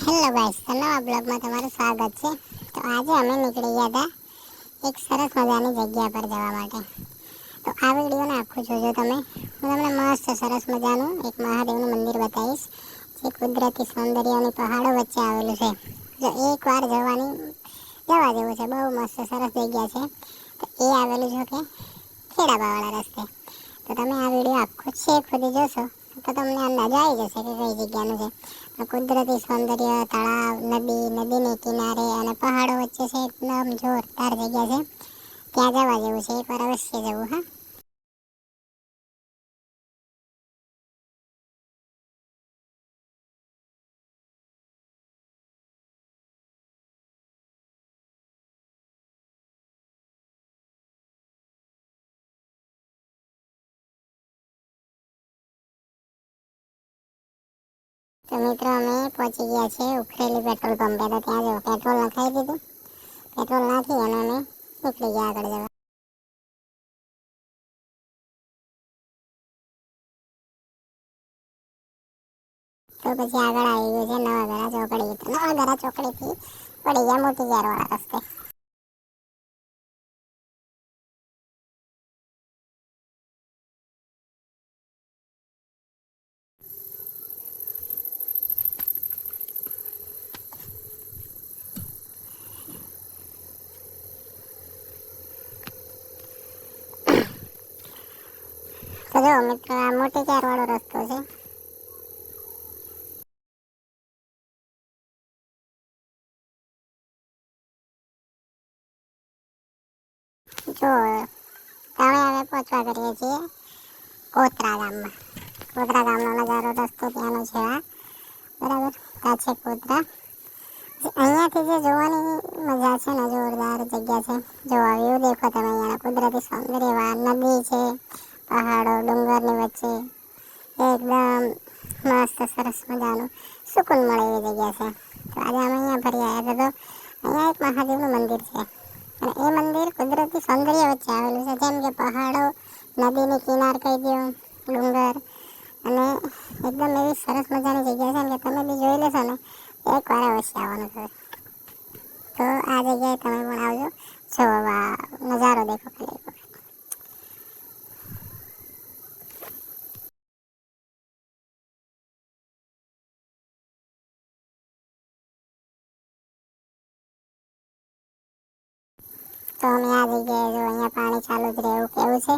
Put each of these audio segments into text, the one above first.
Hello guys, તો નવા બ્લોગમાં તમારું સ્વાગત છે. તો આજે અમે નીકળી ગયા હતા એક સરસ મજાની જગ્યા પર જવા માટે. તો આ વિડીયોને આખું જોજો તમે. હું તમને મસ્ત સરસ મજાનું એક મહાદેવનું મંદિર બતાવીશ, જે કુદરતી સૌંદર્ય અને પહાડો વચ્ચે આવેલું છે. જો એકવાર જવા જેવું છે. બહુ મસ્ત સરસ જગ્યા છે. તો એ આવેલું છે કે ખેડાબાવાળા રસ્તે. તો તમે આ વિડીયો આખો છેક સુધી જોશો તો તમને અંદાજો આવી જશે કે કઈ જગ્યાનું છે. કુદરતી સૌંદર્ય, તળાવ, નદીને કિનારે અને પહાડો વચ્ચે છે. એકદમ જોરદાર જગ્યા છે. ત્યાં જવા જેવું છે. એકવાર અવશ્ય જવું. હા, તો મિત્રો અમે પહોંચી ગયા છે ઉખરેલી પેટ્રોલ પંપે. તો ત્યાં જો પેટ્રોલ નખાઈ દીધું. પેટ્રોલ નાખી અને અમે નીકળી ગયા આગળ જવા. તો પછી આગળ આવી ગયું છે નવાગરા ચોકડી. તો નવાગરા ચોકડીથી પડી ગયા મોટી ઝારવાળા રસ્તે. તો જો મિત્રો, આ મોટી ઝારવાળો રસ્તો છે. જો તમે હવે પહોંચવા કરીએ છીએ કોતરા ગામમાં. કોતરા ગામનો નજારો રસ્તો ત્યાંનો છે આ. બરાબર, ત્યાં છે કોતરા. અહીંયાથી જે જોવાની મજા છે ને, જોરદાર જગ્યા છે. જો વ્યૂ દેખો તમે. અહીંયાના કુદરતી સૌંદર્ય, નદી છે, પહાડો, ડુંગરની વચ્ચે એકદમ મસ્ત સરસ મજાનું સુકૂન મળે એવી જગ્યા છે. તો આજે અમે અહીંયા ફરી આવ્યા હતા. તો અહીંયા એક મહાદેવનું મંદિર છે. અને એ મંદિર કુદરતી સૌંદર્ય વચ્ચે આવેલું છે. જેમ કે પહાડો, નદીની કિનાર કહી દો, ડુંગર, અને એકદમ એવી સરસ મજાની જગ્યા છે કે તમે બી જોઈ લેશો ને એકવાર અવશ્ય આવવાનું છે. તો આ જગ્યાએ તમે પણ આવજો. જો નજારો દેખો ખાલી. તો અમે આ જગ્યાએ જો અહીંયા પાણી ચાલુ જ રહે એવું કેવું છે.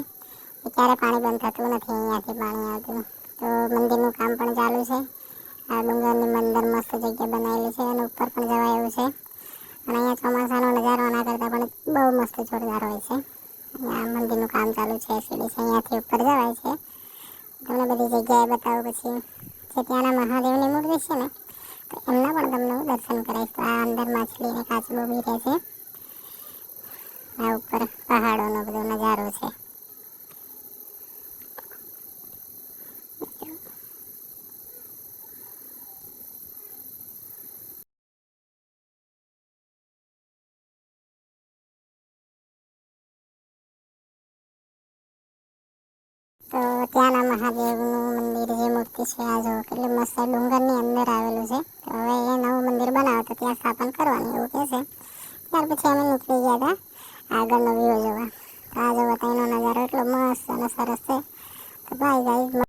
ક્યારે પાણી બંધ થતું નથી. અહીંયાથી પાણી આવતું. તો મંદિરનું કામ પણ ચાલુ છે. આ ડુંગરની અંદર મસ્ત જગ્યા બનાવેલી છે અને ઉપર પણ જવાય એવું છે. અને અહીંયા ચોમાસાનો નજારો આના કરતાં પણ બહુ મસ્ત જોરદાર હોય છે. અહીંયા મંદિરનું કામ ચાલુ છે. સીડી છે, અહીંયાથી ઉપર જવાય છે. તમને બધી જગ્યાએ બતાવું. પછી જે ત્યાંના મહાદેવની મૂર્તિ છે ને, તો એમના પણ તમને હું દર્શન કરાવીશ. તો આ અંદર માછલી અને કાચબો બી રહે છે. આ ઉપર પહાડોનો બધો નજારો છે. તો ત્યાંના મહાદેવનું મંદિર, જે મૂર્તિ છે, આ જો કેટલી મસ્ત ડુંગરની અંદર આવેલું છે. તો હવે એ નવું મંદિર બનાવે તો ત્યાં સ્થાપન કરવાની એવું કહે છે. ત્યાર પછી અમે નીકળી ગયા હતા આગળનો વ્યૂ જોવા. તો આ જો ત્યાંનો નજારો એટલો મસ્ત અને સરસ છે. તો ભાઈ ગાઈઝ